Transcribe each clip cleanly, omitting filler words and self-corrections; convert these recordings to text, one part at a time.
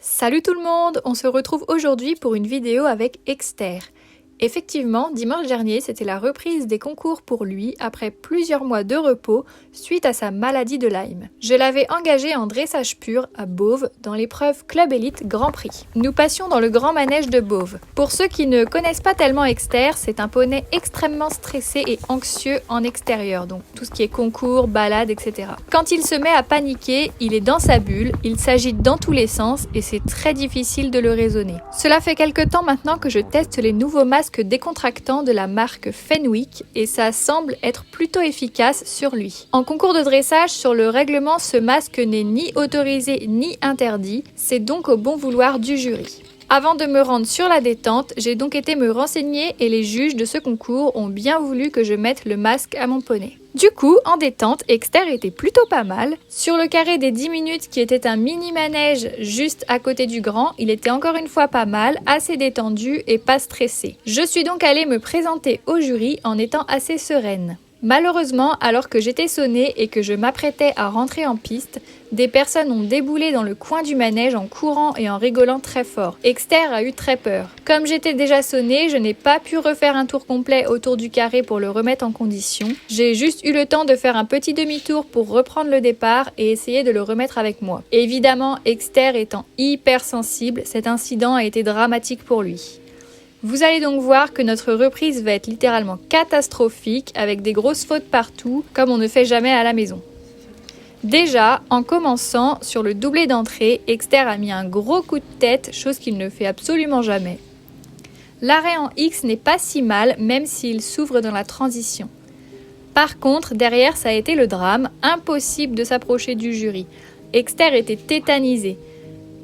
Salut tout le monde, on se retrouve aujourd'hui pour une vidéo avec Exter. Effectivement, dimanche dernier, c'était la reprise des concours pour lui après plusieurs mois de repos suite à sa maladie de Lyme. Je l'avais engagé en dressage pur à Beauvais dans l'épreuve Club Élite Grand Prix. Nous passions dans le grand manège de Beauvais. Pour ceux qui ne connaissent pas tellement Exter, c'est un poney extrêmement stressé et anxieux en extérieur, donc tout ce qui est concours, balade, etc. Quand il se met à paniquer, il est dans sa bulle, il s'agite dans tous les sens et c'est très difficile de le raisonner. Cela fait quelques temps maintenant que je teste les nouveaux masques décontractant de la marque Fenwick et ça semble être plutôt efficace sur lui. En concours de dressage, sur le règlement, ce masque n'est ni autorisé ni interdit, c'est donc au bon vouloir du jury. Avant de me rendre sur la détente, j'ai donc été me renseigner et les juges de ce concours ont bien voulu que je mette le masque à mon poney. Du coup, en détente, Exter était plutôt pas mal. Sur le carré des 10 minutes qui était un mini manège juste à côté du grand, il était encore une fois pas mal, assez détendu et pas stressé. Je suis donc allée me présenter au jury en étant assez sereine. Malheureusement, alors que j'étais sonnée et que je m'apprêtais à rentrer en piste, des personnes ont déboulé dans le coin du manège en courant et en rigolant très fort. Exter a eu très peur. Comme j'étais déjà sonnée, je n'ai pas pu refaire un tour complet autour du carré pour le remettre en condition. J'ai juste eu le temps de faire un petit demi-tour pour reprendre le départ et essayer de le remettre avec moi. Évidemment, Exter étant hyper sensible, cet incident a été dramatique pour lui. Vous allez donc voir que notre reprise va être littéralement catastrophique avec des grosses fautes partout comme on ne fait jamais à la maison. Déjà, en commençant sur le doublé d'entrée, Exter a mis un gros coup de tête, chose qu'il ne fait absolument jamais. L'arrêt en X n'est pas si mal même s'il s'ouvre dans la transition. Par contre, derrière ça a été le drame, impossible de s'approcher du jury. Exter était tétanisé.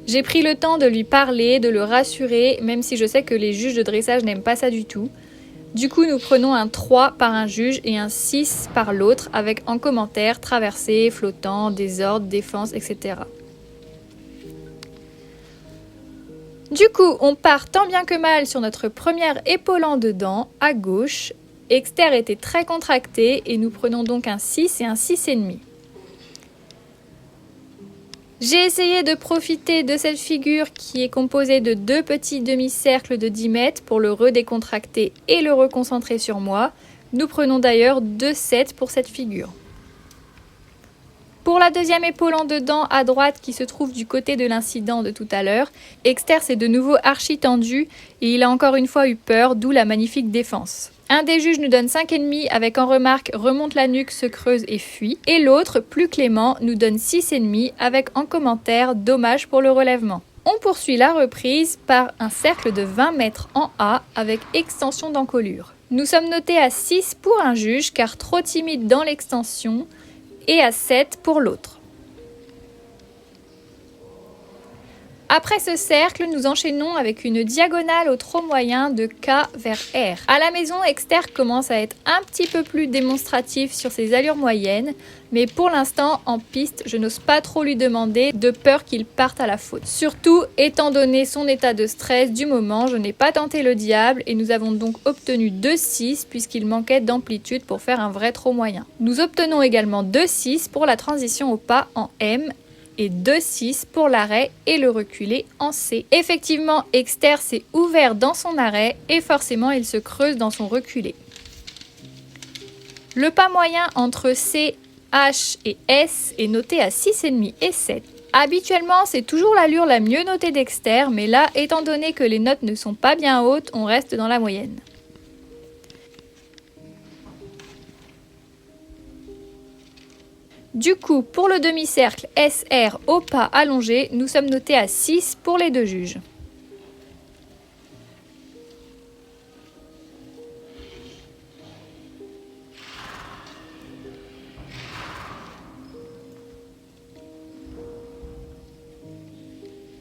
J'ai pris le temps de lui parler, de le rassurer, même si je sais que les juges de dressage n'aiment pas ça du tout. Du coup, nous prenons un 3 par un juge et un 6 par l'autre, avec en commentaire traversée, flottant, désordre, défense, etc. Du coup, on part tant bien que mal sur notre première épaule en dedans, à gauche. Exter était très contracté et nous prenons donc un 6 et un 6,5. J'ai essayé de profiter de cette figure qui est composée de deux petits demi-cercles de 10 mètres pour le redécontracter et le reconcentrer sur moi. Nous prenons d'ailleurs 2,7 pour cette figure. Pour la deuxième épaule en dedans à droite qui se trouve du côté de l'incident de tout à l'heure, Exter s'est de nouveau archi tendu et il a encore une fois eu peur, d'où la magnifique défense. Un des juges nous donne 5,5 avec en remarque remonte la nuque, se creuse et fuit. Et l'autre, plus clément, nous donne 6,5 avec en commentaire dommage pour le relèvement. On poursuit la reprise par un cercle de 20 mètres en A avec extension d'encolure. Nous sommes notés à 6 pour un juge car trop timide dans l'extension et à 7 pour l'autre. Après ce cercle, nous enchaînons avec une diagonale au trop moyen de K vers R. À la maison, Exter commence à être un petit peu plus démonstratif sur ses allures moyennes, mais pour l'instant, en piste, je n'ose pas trop lui demander de peur qu'il parte à la faute. Surtout, étant donné son état de stress du moment, je n'ai pas tenté le diable et nous avons donc obtenu 2,6 puisqu'il manquait d'amplitude pour faire un vrai trop moyen. Nous obtenons également 2,6 pour la transition au pas en M et 2,6 pour l'arrêt et le reculé en C. Effectivement, Exter s'est ouvert dans son arrêt et forcément il se creuse dans son reculé. Le pas moyen entre C, H et S est noté à 6,5 et 7. Habituellement, c'est toujours l'allure la mieux notée d'Exter, mais là, étant donné que les notes ne sont pas bien hautes, on reste dans la moyenne. Du coup, pour le demi-cercle SR au pas allongé, nous sommes notés à 6 pour les deux juges.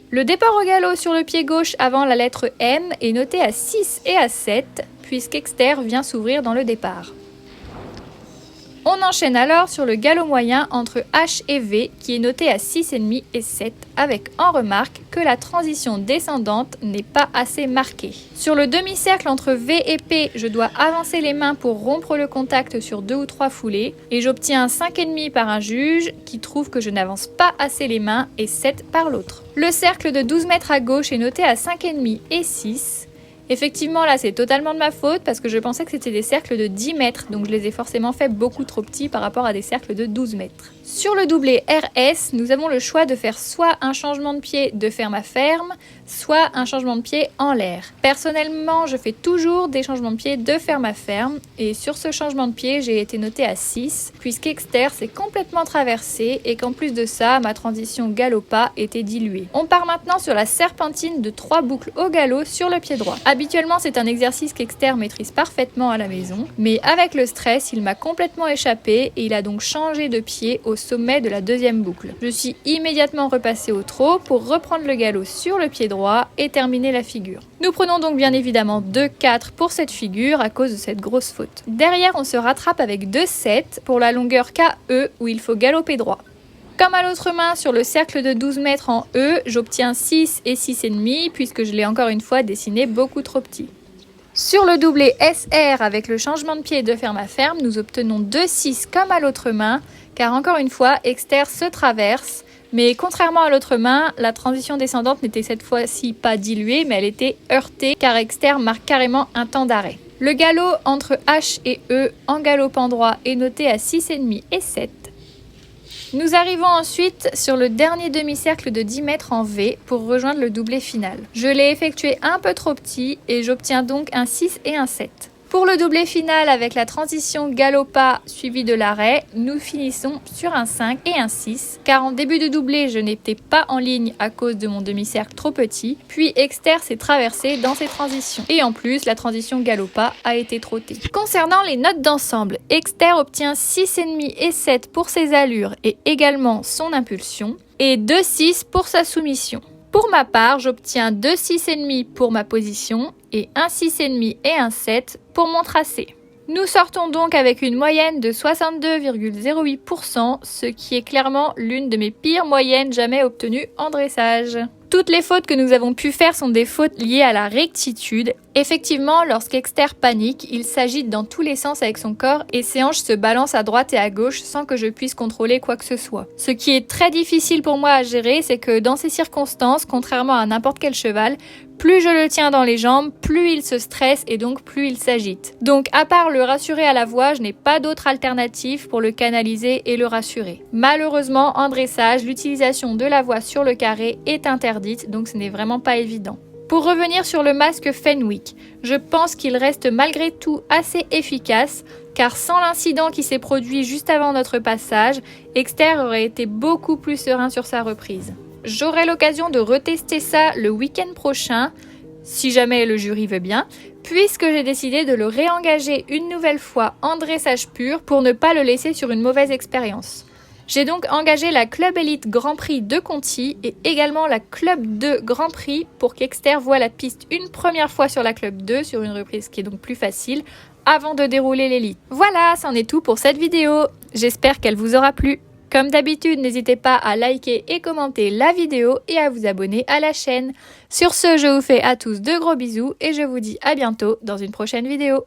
Le départ au galop sur le pied gauche avant la lettre M est noté à 6 et à 7, puisqu'Exter vient s'ouvrir dans le départ. On enchaîne alors sur le galop moyen entre H et V qui est noté à 6,5 et 7 avec en remarque que la transition descendante n'est pas assez marquée. Sur le demi-cercle entre V et P, je dois avancer les mains pour rompre le contact sur 2 ou 3 foulées et j'obtiens 5,5 par un juge qui trouve que je n'avance pas assez les mains et 7 par l'autre. Le cercle de 12 mètres à gauche est noté à 5,5 et 6. Effectivement, là, c'est totalement de ma faute parce que je pensais que c'était des cercles de 10 mètres, donc je les ai forcément fait beaucoup trop petits par rapport à des cercles de 12 mètres. Sur le doublé RS, nous avons le choix de faire soit un changement de pied de ferme à ferme, soit un changement de pied en l'air. Personnellement, je fais toujours des changements de pied de ferme à ferme et sur ce changement de pied, j'ai été notée à 6 puisqu'Exter s'est complètement traversé et qu'en plus de ça, ma transition galop-pas était diluée. On part maintenant sur la serpentine de 3 boucles au galop sur le pied droit. Habituellement, c'est un exercice qu'Exter maîtrise parfaitement à la maison, mais avec le stress, il m'a complètement échappé et il a donc changé de pied au sommet de la deuxième boucle. Je suis immédiatement repassée au trot pour reprendre le galop sur le pied droit et terminer la figure. Nous prenons donc bien évidemment 2-4 pour cette figure à cause de cette grosse faute. Derrière, on se rattrape avec 2-7 pour la longueur KE où il faut galoper droit. Comme à l'autre main, sur le cercle de 12 mètres en E, j'obtiens 6 et 6,5 puisque je l'ai encore une fois dessiné beaucoup trop petit. Sur le doublé SR avec le changement de pied de ferme à ferme, nous obtenons 2-6 comme à l'autre main, car encore une fois, Exter se traverse, mais contrairement à l'autre main, la transition descendante n'était cette fois-ci pas diluée, mais elle était heurtée, car Exter marque carrément un temps d'arrêt. Le galop entre H et E en galopant droit est noté à 6,5 et 7. Nous arrivons ensuite sur le dernier demi-cercle de 10 mètres en V pour rejoindre le doublé final. Je l'ai effectué un peu trop petit et j'obtiens donc un 6 et un 7. Pour le doublé final avec la transition galop-pas suivie de l'arrêt, nous finissons sur un 5 et un 6, car en début de doublé, je n'étais pas en ligne à cause de mon demi-cercle trop petit, puis Exter s'est traversé dans ses transitions. Et en plus, la transition galop-pas a été trottée. Concernant les notes d'ensemble, Exter obtient 6,5 et 7 pour ses allures et également son impulsion, et 2,6 pour sa soumission. Pour ma part, j'obtiens 2,6,5 pour ma position et un 6,5 et un 7 pour mon tracé. Nous sortons donc avec une moyenne de 62,08%, ce qui est clairement l'une de mes pires moyennes jamais obtenues en dressage. Toutes les fautes que nous avons pu faire sont des fautes liées à la rectitude. Effectivement, lorsqu'Exter panique, il s'agite dans tous les sens avec son corps et ses hanches se balancent à droite et à gauche sans que je puisse contrôler quoi que ce soit. Ce qui est très difficile pour moi à gérer, c'est que dans ces circonstances, contrairement à n'importe quel cheval, plus je le tiens dans les jambes, plus il se stresse et donc plus il s'agite. Donc à part le rassurer à la voix, je n'ai pas d'autre alternative pour le canaliser et le rassurer. Malheureusement, en dressage, l'utilisation de la voix sur le carré est interdite, donc ce n'est vraiment pas évident. Pour revenir sur le masque Fenwick, je pense qu'il reste malgré tout assez efficace, car sans l'incident qui s'est produit juste avant notre passage, Exter aurait été beaucoup plus serein sur sa reprise. J'aurai l'occasion de retester ça le week-end prochain, si jamais le jury veut bien, puisque j'ai décidé de le réengager une nouvelle fois en dressage pur pour ne pas le laisser sur une mauvaise expérience. J'ai donc engagé la Club Elite Grand Prix de Conti et également la Club 2 Grand Prix pour qu'Exter voie la piste une première fois sur la Club 2 sur une reprise qui est donc plus facile avant de dérouler l'élite. Voilà, c'en est tout pour cette vidéo. J'espère qu'elle vous aura plu. Comme d'habitude, n'hésitez pas à liker et commenter la vidéo et à vous abonner à la chaîne. Sur ce, je vous fais à tous de gros bisous et je vous dis à bientôt dans une prochaine vidéo.